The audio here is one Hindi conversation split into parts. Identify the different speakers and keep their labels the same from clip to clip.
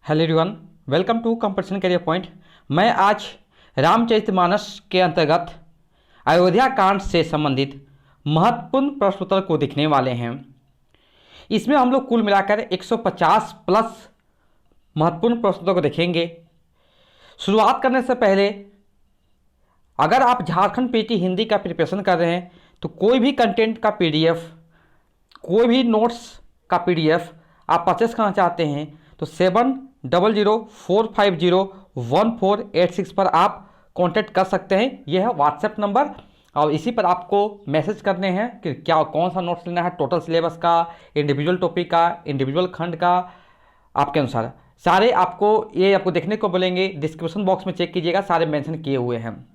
Speaker 1: Hello everyone, welcome to competition career point. मैं आज रामचरितमानस के अंतर्गत अयोध्या कांड से संबंधित महत्वपूर्ण प्रश्नोत्तर को देखने वाले हैं। इसमें हम लोग कुल मिलाकर 150 प्लस महत्वपूर्ण प्रश्नोत्तर को देखेंगे। शुरुआत करने से पहले अगर आप झारखंड पीटी हिंदी का प्रिपरेशन कर रहे हैं तो कोई भी कंटेंट का पीडीएफ, कोई भी नोट्स का पीडीएफ आप परचेस करना चाहते हैं तो 7004501486 पर आप कांटेक्ट कर सकते हैं। यह है व्हाट्सएप नंबर और इसी पर आपको मैसेज करने हैं कि क्या कौन सा नोट्स लेना है, टोटल सिलेबस का, इंडिविजुअल टॉपिक का, इंडिविजुअल खंड का, आपके अनुसार सारे आपको देखने को बोलेंगे। डिस्क्रिप्शन बॉक्स में चेक कीजिएगा, सारे मेंशन किए हुए हैं।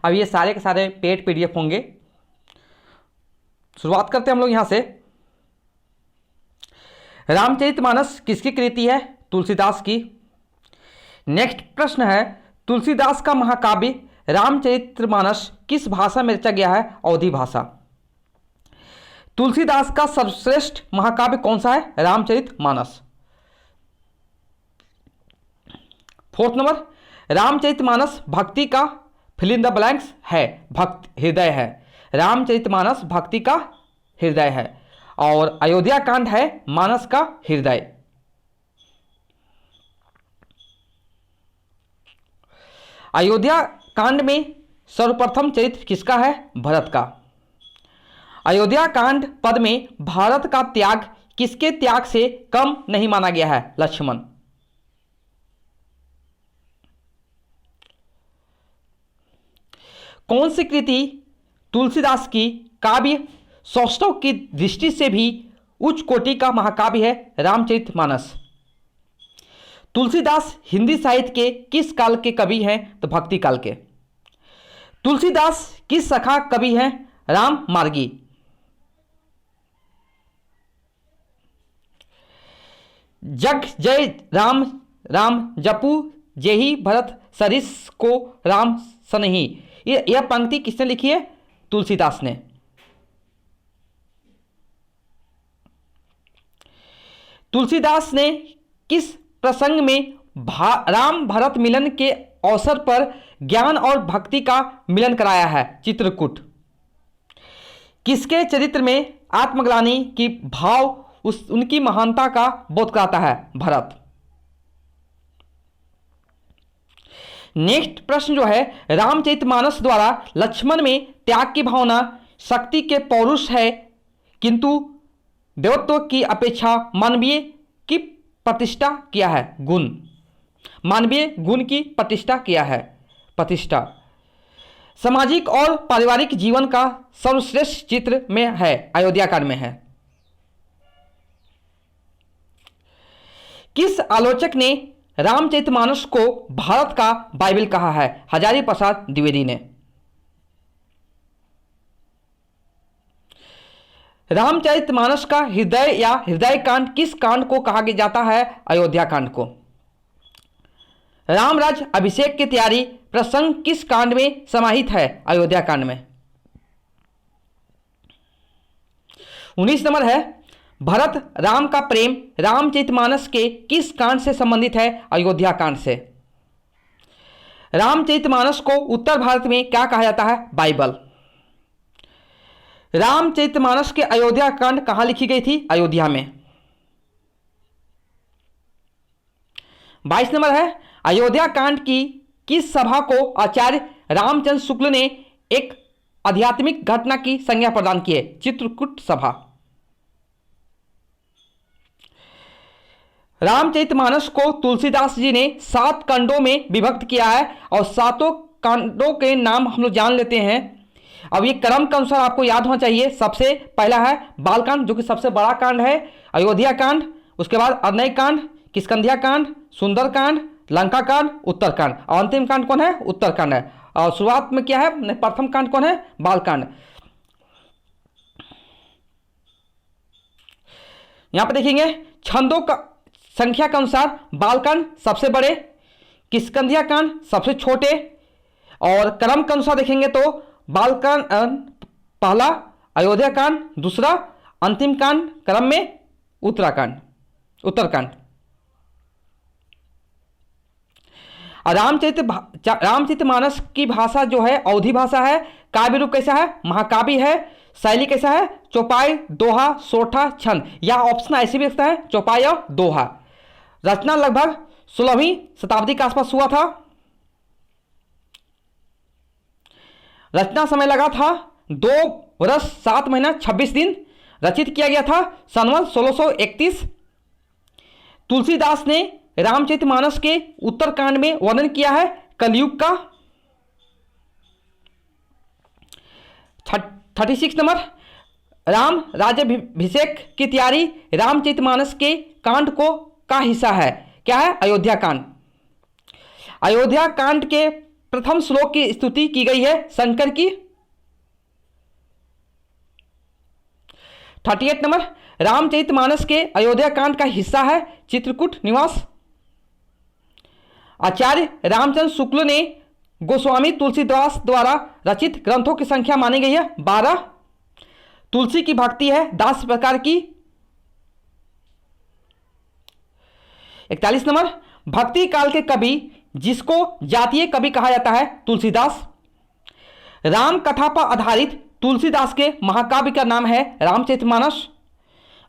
Speaker 1: अब ये सारे के सारे पेड पीडीएफ होंगे। शुरुआत करते हैं हम लोग यहाँ से। रामचरितमानस किसकी कृति है? तुलसीदास की। नेक्स्ट प्रश्न है, तुलसीदास का महाकाव्य रामचरितमानस किस भाषा में रचा गया है? अवधी भाषा। तुलसीदास का सर्वश्रेष्ठ महाकाव्य कौन सा है? रामचरितमानस। फोर्थ नंबर, रामचरितमानस भक्ति का फिल इन द ब्लैंक्स है। भक्त हृदय है। रामचरितमानस भक्ति का हृदय है और अयोध्या कांड है मानस का हृदय। अयोध्या कांड में सर्वप्रथम चरित्र किसका है? भरत का। अयोध्या कांड पद में भारत का त्याग किसके त्याग से कम नहीं माना गया है? लक्ष्मण। कौन सी कृति तुलसीदास की काव्य सौष्ठव की दृष्टि से भी उच्च कोटि का महाकाव्य है? रामचरितमानस। तुलसीदास हिंदी साहित्य के किस काल के कवि हैं? तो भक्ति काल के। तुलसीदास किस शाखा कवि हैं? राम मार्गी। जग जय राम राम जपू जेहि भरत सरिस को राम सनहि। यह पंक्ति किसने लिखी है? तुलसीदास ने। तुलसीदास ने किस प्रसंग में राम भरत मिलन के अवसर पर ज्ञान और भक्ति का मिलन कराया है? चित्रकूट। किसके चरित्र में आत्मग्लानि की भाव उनकी महानता का बोध कराता है? भरत। नेक्स्ट प्रश्न जो है, रामचरितमानस द्वारा लक्ष्मण में त्याग की भावना शक्ति के पौरुष है किंतु देवत्व की अपेक्षा मानवीय की प्रतिष्ठा किया है? गुण। मानवीय गुण की प्रतिष्ठा किया है। प्रतिष्ठा। सामाजिक और पारिवारिक जीवन का सर्वश्रेष्ठ चित्र में है? अयोध्या कांड में है। किस आलोचक ने रामचरितमानस को भारत का बाइबल कहा है? हजारी प्रसाद द्विवेदी ने। रामचरितमानस का हृदय या हृदय कांड किस कांड को कहा जाता है? अयोध्या कांड को। रामराज अभिषेक की तैयारी प्रसंग किस कांड में समाहित है? अयोध्या कांड में। 19 नंबर है, भरत राम का प्रेम रामचरितमानस के किस कांड से संबंधित है? अयोध्या कांड से। रामचरितमानस को उत्तर भारत में क्या कहा जाता है? बाइबल। रामचरितमानस के अयोध्या कांड कहां लिखी गई थी? अयोध्या में। 22 नंबर है, अयोध्या कांड की किस सभा को आचार्य रामचंद्र शुक्ल ने एक आध्यात्मिक घटना की संज्ञा प्रदान की है? चित्रकूट सभा। रामचरितमानस को तुलसीदास जी ने 7 कांडों में विभक्त किया है और 7 कांडों के नाम हम लोग जान लेते हैं। अब ये क्रम के अनुसार आपको याद होना चाहिए। सबसे पहला है बालकांड, जो कि सबसे बड़ा कांड है। अयोध्या कांड, उसके बाद अरनई कांड, किष्किंधा कांड, सुंदरकांड, लंका कांड, उत्तरकांड और अंतिम कांड कौन है? उत्तरकांड है। और शुरुआत में क्या है? प्रथम कांड कौन है? बालकांड। यहां पर देखेंगे छंदों का संख्या के अनुसार बालकांड सबसे बड़े, किष्किंधा कांड सबसे छोटे और क्रम के अनुसार देखेंगे तो बालकांड पहला, अयोध्या कांड दूसरा, अंतिम कांड क्रम में उत्तरकांड। और रामचरितमानस की भाषा जो है अवधी भाषा है। काव्य रूप कैसा है? महाकाव्य है। शैली कैसा है? चौपाई, दोहा, सोठा, छंद। या ऑप्शन ऐसे भी सकता है, चौपाई और दोहा। रचना लगभग 16वीं शताब्दी के आसपास हुआ था। रचना समय लगा था 2 वर्ष 7 महीना 26 दिन। रचित किया गया था सन 1631। तुलसीदास ने रामचरितमानस के उत्तरकांड में वर्णन किया है कलयुग का। 36 नंबर, राम राज्याभिषेक की तैयारी रामचरितमानस के कांड को का हिस्सा है। क्या है? अयोध्या कांड। अयोध्या कांड के प्रथम श्लोक की स्तुति की गई है शंकर की। 38 नंबर, रामचरितमानस के अयोध्या कांड का हिस्सा है चित्रकूट निवास। आचार्य रामचंद्र शुक्ल ने गोस्वामी तुलसीदास द्वारा रचित ग्रंथों की संख्या मानी गई है 12। तुलसी की भक्ति है 10 प्रकार की। 41 नंबर, भक्ति काल के कवि जिसको जातीय कवि कहा जाता है तुलसीदास। राम कथा पर आधारित तुलसीदास के महाकाव्य का नाम है रामचरितमानस।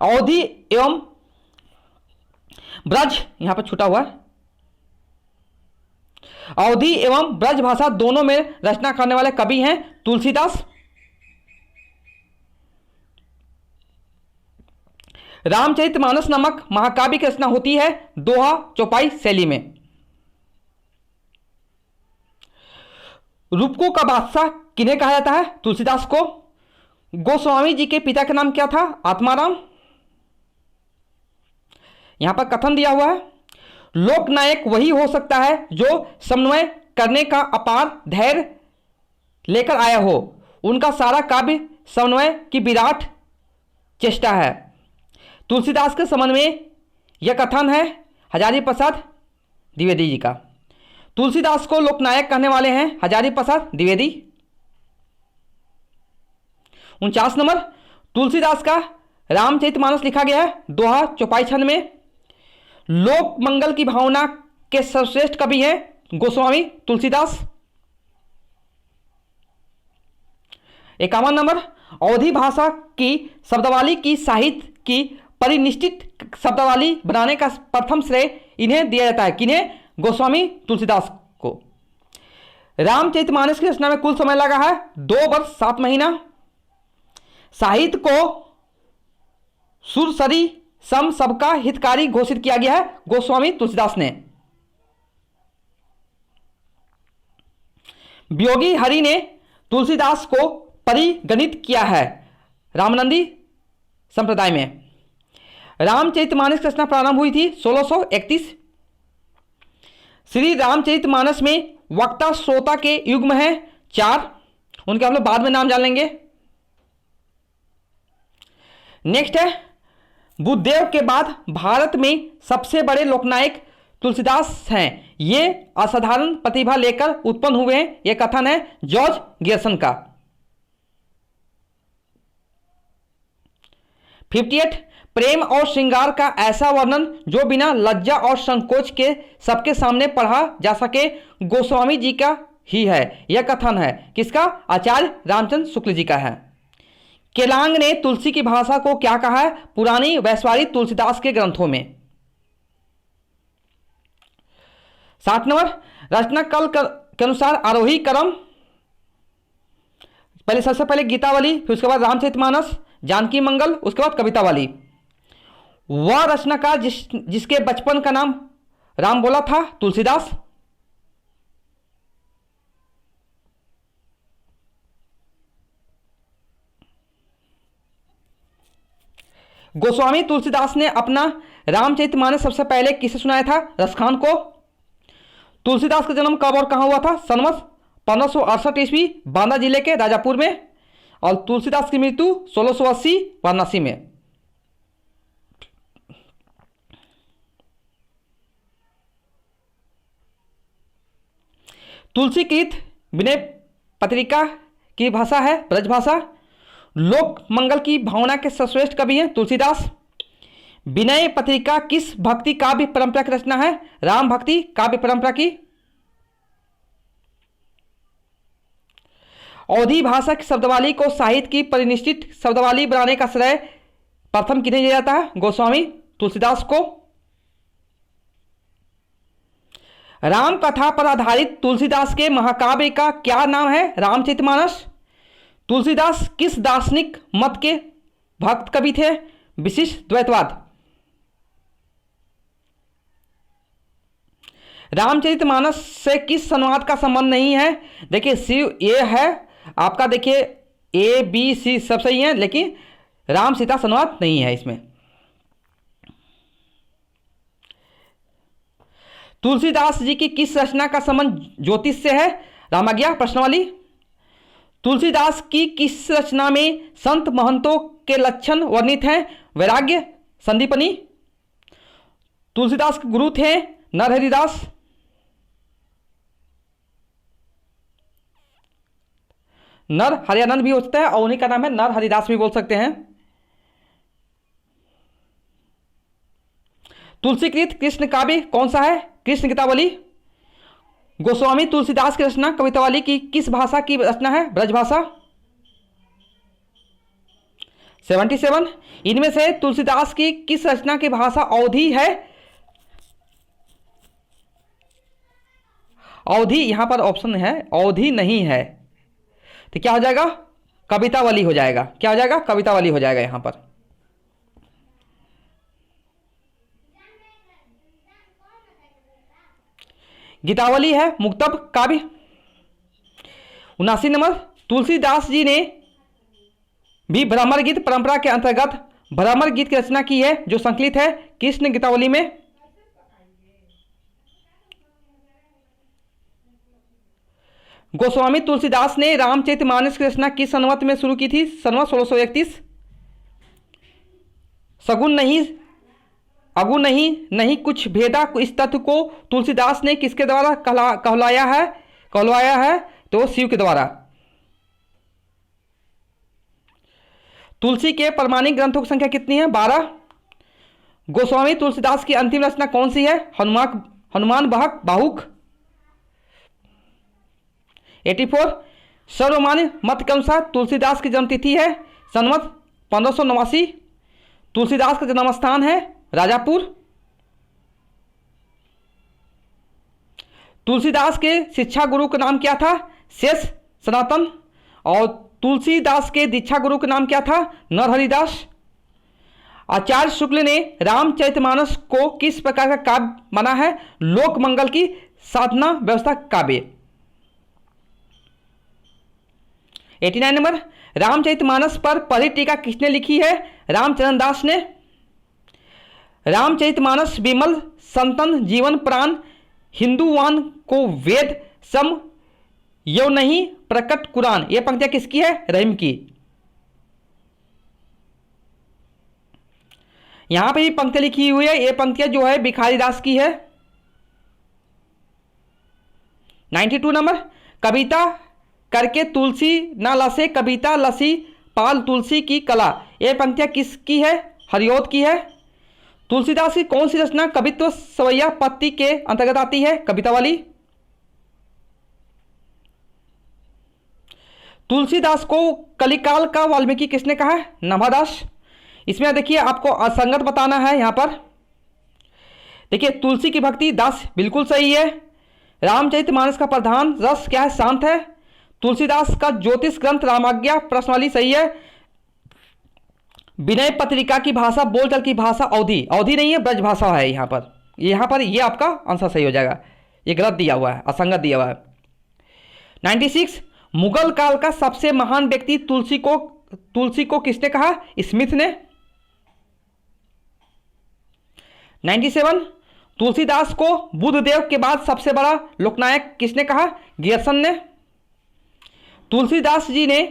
Speaker 1: अवधी एवं ब्रज, यहां पर छूटा हुआ है, अवधी एवं ब्रज भाषा दोनों में रचना करने वाले कवि हैं तुलसीदास। रामचरितमानस नामक महाकाव्य की रचना होती है दोहा चौपाई शैली में। रूपकों का बादशाह किन्हें कहा जाता है? तुलसीदास को। गोस्वामी जी के पिता का नाम क्या था? आत्माराम। यहां पर कथन दिया हुआ है, लोकनायक वही हो सकता है जो समन्वय करने का अपार धैर्य लेकर आया हो। उनका सारा काव्य समन्वय की विराट चेष्टा है। तुलसीदास के संबंध में यह कथन है हजारी प्रसाद द्विवेदी जी का। तुलसीदास को लोकनायक कहने वाले हैं हजारी प्रसाद द्विवेदी। 49 नंबर, तुलसीदास का रामचरितमानस लिखा गया है दोहा चौपाई छंद में। लोक मंगल की भावना के सर्वश्रेष्ठ कवि हैं गोस्वामी तुलसीदास। 51 नंबर, अवधी भाषा की शब्दावली की साहित्य की परिनिष्ठित शब्दावली बनाने का प्रथम श्रेय इन्हें दिया जाता है। किन्हें? गोस्वामी तुलसीदास को। रामचरितमानस की रचना में कुल समय लगा है 2 वर्ष 7 महीना। साहित्य को सुरसरी सम सबका हितकारी घोषित किया गया है गोस्वामी तुलसीदास ने। वियोगी हरि ने तुलसीदास को परिगणित किया है रामानंदी संप्रदाय में। रामचरितमानस की रचना प्रारंभ हुई थी 1631। श्री रामचरितमानस में वक्ता श्रोता के युग्म हैं 4। उनके हम लोग बाद में नाम जान लेंगे। नेक्स्ट है, बुद्धदेव के बाद भारत में सबसे बड़े लोकनायक तुलसीदास हैं। ये असाधारण प्रतिभा लेकर उत्पन्न हुए हैं। यह कथन है जॉर्ज गियर्सन का। 58, प्रेम और श्रृंगार का ऐसा वर्णन जो बिना लज्जा और संकोच के सबके सामने पढ़ा जा सके गोस्वामी जी का ही है। यह कथन है किसका? आचार्य रामचंद्र शुक्ल जी का है। केलांग ने तुलसी की भाषा को क्या कहा है पुरानी वैश्वारी तुलसीदास के ग्रंथों में? 7 नंबर, रचना काल के अनुसार आरोही क्रम, पहले सबसे पहले गीतावली, फिर उसके बाद रामचरितमानस, जानकी मंगल, उसके बाद कवितावली। वह रचनाकार जिसके बचपन का नाम राम बोला था तुलसीदास। गोस्वामी तुलसीदास ने अपना रामचरितमानस सबसे पहले किसे सुनाया था? रसखान को। तुलसीदास का जन्म कब और कहां हुआ था? सन 1568 ईस्वी बांदा जिले के राजापुर में। और तुलसीदास की मृत्यु 1680 वाराणसी में। तुलसी गीत विनय पत्रिका की भाषा है ब्रजभाषा। लोक मंगल की भावना के सर्वश्रेष्ठ कवि हैं तुलसीदास। विनय पत्रिका किस भक्ति काव्य परंपरा की रचना है? राम भक्ति काव्य परंपरा की। अवधी भाषा की शब्दावली को साहित्य की परिनिष्ठित शब्दावली बनाने का श्रेय प्रथम किन्हें दिया जाता है? गोस्वामी तुलसीदास को। राम कथा पर आधारित तुलसीदास के महाकाव्य का क्या नाम है? रामचरितमानस। तुलसीदास किस दार्शनिक मत के भक्त कवि थे? विशिष्ट द्वैतवाद। रामचरितमानस से किस संवाद का संबंध नहीं है? देखिए शिव ये है आपका, देखिए ए बी सी सब सही है, लेकिन राम सीता संवाद नहीं है इसमें। तुलसीदास जी की किस रचना का संबंध ज्योतिष से है? रामाज्ञा प्रश्नावली। तुलसीदास की किस रचना में संत महंतों के लक्षण वर्णित हैं? वैराग्य संदीपनी। तुलसीदास के गुरु थे नरहरिदास। नर हरियानंद भी हो सकता है और उन्हीं का नाम है नर हरिदास भी बोल सकते हैं। तुलसीकृत कृष्ण काव्य कौन सा है? कृष्ण गीतावली। गोस्वामी तुलसीदास की रचना कवितावली की किस भाषा की रचना है? ब्रजभाषा। 77। इनमें से तुलसीदास की किस रचना की भाषा अवधी है? अवधी यहां पर ऑप्शन है, अवधी नहीं है, तो क्या हो जाएगा? कवितावली हो जाएगा। क्या हो जाएगा? कवितावली हो जाएगा यहां पर। गीतावली है मुक्तब काव्य। 79 नंबर। तुलसीदास जी ने भी भ्रमर गीत परंपरा के अंतर्गत भ्रमर गीत की रचना की है, जो संकलित है कृष्ण गीतावली में। गोस्वामी तुलसीदास ने रामचरितमानस की रचना किस संवत में शुरू की थी? संवत 1631। सगुन नहीं अगुण नहीं कुछ भेदा, इस तथ्य को तुलसीदास ने किसके द्वारा कहलवाया है? तो शिव के द्वारा। तुलसी के प्रमाणिक ग्रंथों की संख्या कितनी है? 12। गोस्वामी तुलसीदास की अंतिम रचना कौन सी है? हनुमान बाहुक। 84। सर्वमान्य मत के अनुसार तुलसीदास की जन्मतिथि है संवत 1589। तुलसीदास का जन्म स्थान है राजापुर। तुलसीदास के शिक्षा गुरु का नाम क्या था? शेष सनातन। और तुलसीदास के दीक्षा गुरु का नाम क्या था? नरहरिदास। आचार्य शुक्ल ने रामचरितमानस को किस प्रकार का काव्य माना है? लोक मंगल की साधना व्यवस्था काव्य। 89 नंबर। रामचरितमानस पर पहली टीका किसने लिखी है? रामचरण दास ने। रामचरितमानस विमल संतन जीवन प्राण हिंदुवान को वेद सम यो नहीं प्रकट कुरान। यह पंक्तियां किसकी है? रहीम की। यहां पे भी पंक्तियां लिखी हुई है, ये पंक्तियां जो है भिखारी दास की है। 92 नंबर। कविता करके तुलसी ना लसे कविता लसी पाल तुलसी की कला। यह पंक्तियां किसकी है? हरिओत की है। तुलसीदास की कौन सी रचना कवित्व सवैया पत्ति के अंतर्गत आती है? कवितावली। तुलसीदास को कलिकाल का वाल्मीकि किसने कहा है? नभादास। इसमें देखिए आपको असंगत बताना है। यहां पर देखिए तुलसी की भक्ति दास बिल्कुल सही है। रामचरितमानस का प्रधान रस क्या है? शांत है। तुलसीदास का ज्योतिष ग्रंथ रामाज्ञा प्रश्नावली सही है। विनय पत्रिका की भाषा बोलचाल की भाषा अवधी नहीं है, ब्रज भाषा है। यहां पर ये आपका आंसर सही हो जाएगा। ये गलत दिया हुआ है, असंगत दिया हुआ है। 96। मुगल काल का सबसे महान व्यक्ति तुलसी को किसने कहा? स्मिथ ने। 97। तुलसीदास को बुद्धदेव के बाद सबसे बड़ा लोकनायक किसने कहा? गियर्सन ने। तुलसीदास जी ने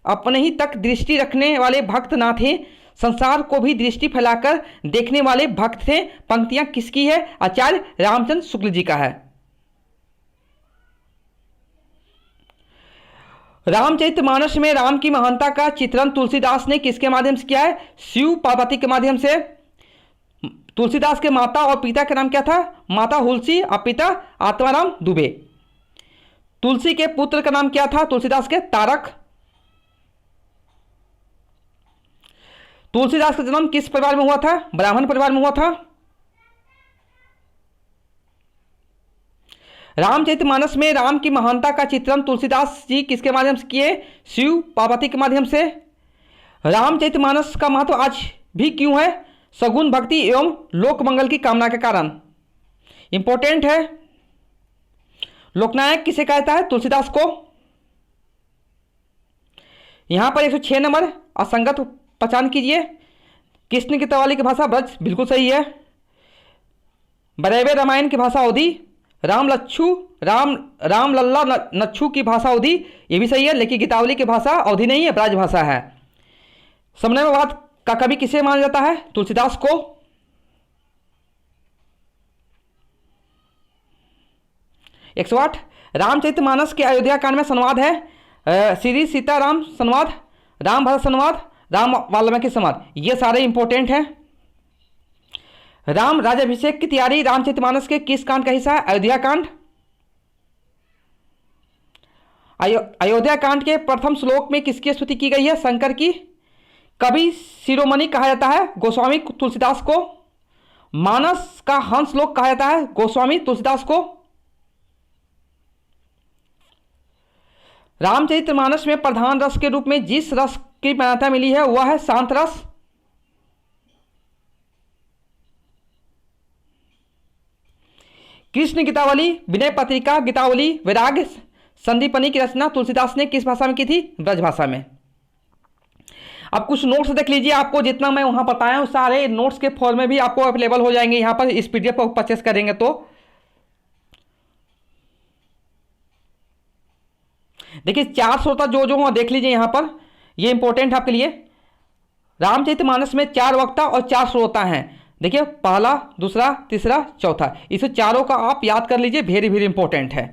Speaker 1: अपने ही तक दृष्टि रखने वाले भक्त ना थे, संसार को भी दृष्टि फैलाकर देखने वाले भक्त थे। पंक्तियां किसकी है? आचार्य रामचंद्र शुक्ल जी का है। रामचरितमानस में राम की महानता का चित्रण तुलसीदास ने किसके माध्यम से किया है? शिव पार्वती के माध्यम से। तुलसीदास के माता और पिता का नाम क्या था? माता हुलसी और पिता आत्माराम दुबे। तुलसी के पुत्र का नाम क्या था तुलसीदास के? तारक। तुलसीदास का जन्म किस परिवार में हुआ था? ब्राह्मण परिवार में हुआ था। रामचरितमानस में राम की महानता का चित्रण तुलसीदास जी किसके माध्यम से किए? शिव पार्वती के माध्यम से। रामचरितमानस का महत्व आज भी क्यों है? सगुण भक्ति एवं लोक मंगल की कामना के कारण। इंपॉर्टेंट है। लोकनायक किसे कहता है? तुलसीदास को। यहां पर 106 नंबर असंगत पहचान कीजिए। कृष्ण की तवाली की भाषा ब्रज, बिल्कुल सही है। बरेवे रामायण की भाषा अवधी। राम लल्ला नच्छू की भाषा अवधी, ये भी सही है, लेकिन गीतावली की भाषा अवधी नहीं है, ब्रज भाषा है। समन्वयवाद का कवि किसे माना जाता है? तुलसीदास को। एक सौ आठ, रामचरितमानस के अयोध्या कांड में संवाद है श्री सीताराम संवाद, राम भरत संवाद, राम वाल्मीकि संवाद, ये सारे इंपॉर्टेंट हैं। राम राज्याभिषेक की तैयारी रामचरितमानस के किस कांड का हिस्सा है? अयोध्या कांड। अयोध्या कांड के प्रथम श्लोक में किसकी स्तुति की गई है? शंकर की। कवि शिरोमणि कहा जाता है गोस्वामी तुलसीदास को। मानस का हंस लोक कहा जाता है गोस्वामी तुलसीदास को। रामचरितमानस में प्रधान रस के रूप में जिस रस की मान्यता मिली है वह है शांत रस। कृष्ण गीतावली, विनय पत्रिका, गीतावली, वैराग्य संदीपनी की रचना तुलसीदास ने किस भाषा में की थी? ब्रज भाषा में। अब कुछ नोट्स देख लीजिए, आपको जितना मैं वहां बताया हूं सारे नोट्स के फॉर्म में भी आपको अवेलेबल हो जाएंगे यहां पर, इस पीडीएफ को परचेस करेंगे तो। देखिए 4 श्रोता जो जो देख लीजिए यहां पर, ये इंपॉर्टेंट है आपके लिए। रामचरितमानस में 4 वक्ता और 4 श्रोता हैं। देखिए पहला, दूसरा, तीसरा, चौथा, इस चारों का आप याद कर लीजिए, वेरी वेरी इंपॉर्टेंट है।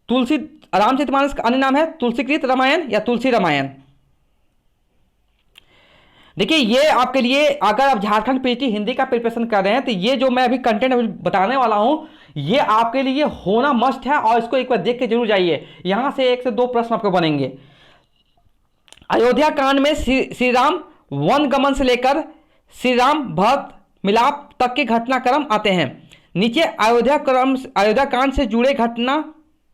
Speaker 1: तुलसी रामचरितमानस का अन्य नाम है तुलसीकृत रामायण या तुलसी रामायण। देखिए ये आपके लिए, अगर आप झारखंड पीटी हिंदी का प्रिपरेशन कर रहे हैं तो ये जो मैं अभी कंटेंट बताने वाला हूं ये आपके लिए होना मस्ट है, और इसको एक बार देख के जरूर जाइए। यहां से 1 से 2 प्रश्न आपको बनेंगे। अयोध्या कांड में श्री राम वन गमन से लेकर श्री राम भरत मिलाप तक के घटनाक्रम आते हैं। नीचे अयोध्या कांड से जुड़े घटना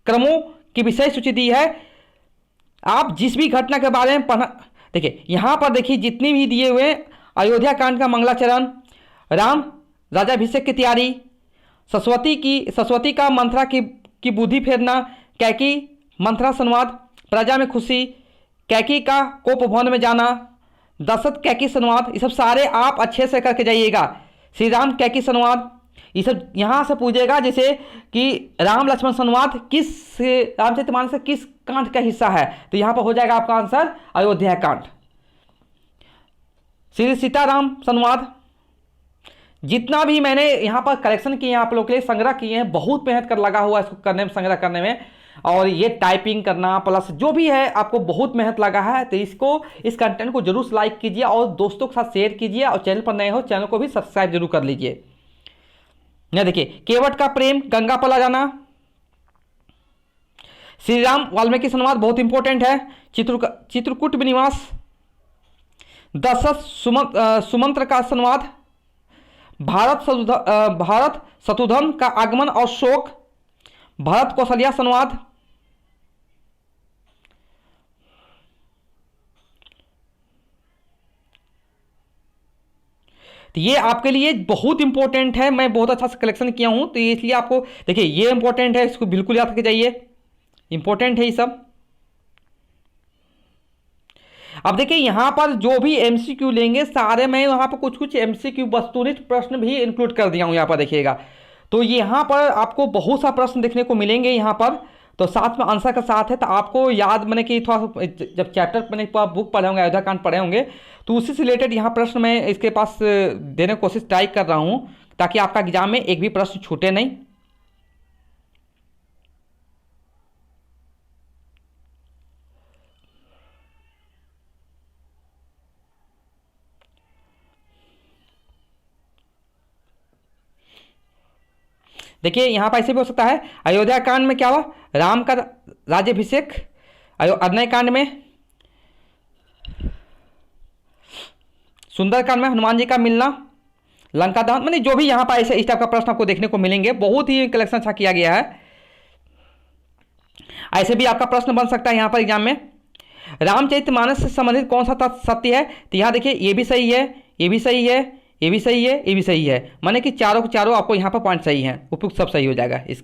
Speaker 1: क्रमों की विषय सूची दी है। आप जिस भी घटना के बारे में पढ़ना, देखिए यहां पर देखिए जितनी भी दिए हुए, अयोध्या कांड का मंगलाचरण, राम राज्याभिषेक की तैयारी, सरस्वती का मंथरा की बुद्धि फेरना, कैकी मंथरा संवाद, प्रजा में खुशी, कैकी का कोप भवन में जाना, दशरथ कैकी संवाद, ये सब सारे आप अच्छे से करके जाइएगा। श्री राम कैकी संवाद, ये सब यहाँ से पूछेगा, जैसे कि राम लक्ष्मण संवाद किस रामचरितमानस से किस कांड का हिस्सा है, तो यहाँ पर हो जाएगा आपका आंसर अयोध्या कांड। श्री सीताराम संवाद, जितना भी मैंने यहाँ पर कलेक्शन किए हैं आप लोग के लिए, संग्रह किए हैं, बहुत मेहनत कर लगा हुआ इसको करने में, संग्रह करने में, और ये टाइपिंग करना प्लस जो भी है आपको बहुत मेहनत लगा है। तो इस कंटेंट को जरूर लाइक कीजिए और दोस्तों के साथ शेयर कीजिए, और चैनल पर नए हो चैनल को भी सब्सक्राइब जरूर कर लीजिए। यह देखिए केवट का प्रेम, गंगा पला जाना, श्री राम वाल्मीकि संवाद बहुत इंपॉर्टेंट है, चित्रकूट निवास, दशरथ सुमंत्र का संवाद, भारत शत्रुघ्न का आगमन और शोक, भरत कौशल्या संवाद, तो ये आपके लिए बहुत इंपॉर्टेंट है। मैं बहुत अच्छा कलेक्शन किया हूं, तो इसलिए आपको देखिए ये इंपॉर्टेंट है, इसको बिल्कुल याद करके जाइए, इंपॉर्टेंट है ये सब। अब देखिए यहां पर जो भी एमसीक्यू लेंगे सारे, मैं यहां पर कुछ कुछ एमसीक्यू वस्तुनिष्ठ प्रश्न भी इंक्लूड कर दिया हूं यहां पर देखिएगा। तो यहाँ पर आपको बहुत सा प्रश्न देखने को मिलेंगे यहाँ पर, तो साथ में आंसर का साथ है, तो आपको याद मैंने कि थोड़ा जब चैप्टर मैंने बुक पढ़े होंगे, अयोध्या कांड पढ़े होंगे, तो उसी से रिलेटेड यहाँ प्रश्न मैं इसके पास देने की कोशिश ट्राई कर रहा हूँ, ताकि आपका एग्जाम में एक भी प्रश्न छूटे नहीं। देखिए यहाँ पर ऐसे भी हो सकता है, अयोध्या कांड में क्या हुआ, राम का राज्याभिषेक, अरण्य कांड में, सुंदरकांड में हनुमान जी का मिलना, लंका दहन, मतलब जो भी यहाँ पर ऐसे इस टाइप का प्रश्न आपको देखने को मिलेंगे, बहुत ही कलेक्शन अच्छा किया गया है। ऐसे भी आपका प्रश्न बन सकता है यहाँ पर एग्जाम में, रामचरितमानस से संबंधित कौन सा तथ्य सत्य है, तो यहाँ देखिए ये भी सही है, ये भी सही है, ये भी सही है, ये भी सही है, माने कि चारों के चारों आपको यहाँ पर पॉइंट सही हैं, उपयुक्त सब सही हो जाएगा। इस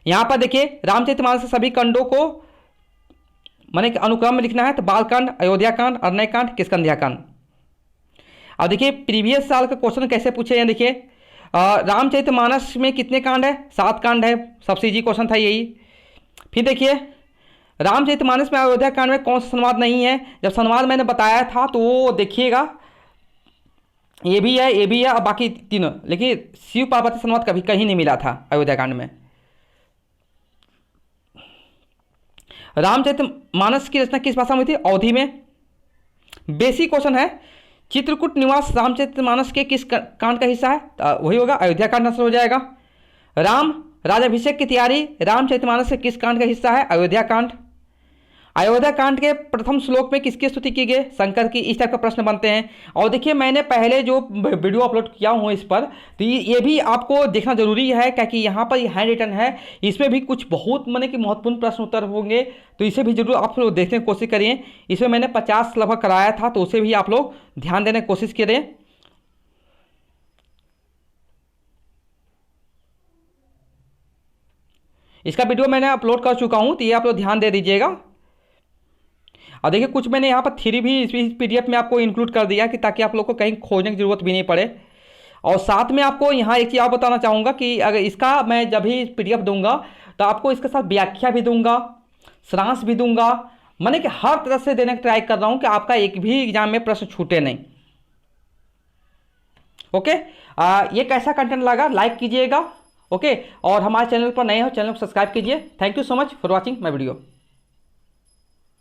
Speaker 1: यहाँ पर देखिए रामचरितमानस से सभी खंडों को माने कि अनुक्रम में लिखना है, तो बालकांड, अयोध्याकांड, अरण्यकांड, किष्किंध्याकांड। अब देखिए प्रीवियस साल का क्वेश्चन कैसे पूछे हैं, देखिए रामचरितमानस में कितने कांड है, 7 कांड है, सबसे इजी क्वेश्चन था यही। फिर देखिए रामचरितमानस में अयोध्या कांड में कौन सा संवाद नहीं है, जब संवाद मैंने बताया था तो वो देखिएगा, ये भी है, ये भी है, और बाकी तीनों, लेकिन शिव पार्वती संवाद कभी कहीं नहीं मिला था अयोध्या कांड में। रामचरितमानस की रचना किस भाषा में हुई थी, अवधी में। बेसिक क्वेश्चन है, चित्रकूट निवास रामचरितमानस के किस कांड का हिस्सा है, वही होगा अयोध्या कांड आंसर हो जाएगा। राम राज्याभिषेक की तैयारी रामचरितमानस के किस कांड का हिस्सा है, अयोध्या कांड। अयोध्या कांड के प्रथम श्लोक में किसकी स्तुति की गई, शंकर की। इस टाइप का प्रश्न बनते हैं। और देखिए मैंने पहले जो वीडियो अपलोड किया हूँ इस पर, तो ये भी आपको देखना जरूरी है, क्योंकि यहाँ पर हैंड रिटन है, इसमें भी कुछ बहुत माने कि महत्वपूर्ण प्रश्न उत्तर होंगे, तो इसे भी जरूर आप लोग देखने की कोशिश करिए। इसमें मैंने 50 लगभग कराया था, तो उसे भी आप लोग ध्यान देने की कोशिश करें। इसका वीडियो मैंने अपलोड कर चुका हूँ, तो ये आप लोग ध्यान दे दीजिएगा। और देखिए कुछ मैंने यहाँ पर थ्योरी भी इस PDF में आपको इंक्लूड कर दिया, कि ताकि आप लोग को कहीं खोजने की ज़रूरत भी नहीं पड़े। और साथ में आपको यहाँ एक चीज़ और बताना चाहूँगा कि अगर इसका मैं जब भी PDF दूंगा, तो आपको इसके साथ व्याख्या भी दूंगा, सारांश भी दूंगा, मैंने कि हर तरह से देने की ट्राई कर रहा हूँ कि आपका एक भी एग्जाम में प्रश्न छूटे नहीं। ओके, ये कैसा कंटेंट लगा लाइक कीजिएगा। ओके, और हमारे चैनल पर नए हो, चैनल को सब्सक्राइब कीजिए। Thank you so much for watching my video.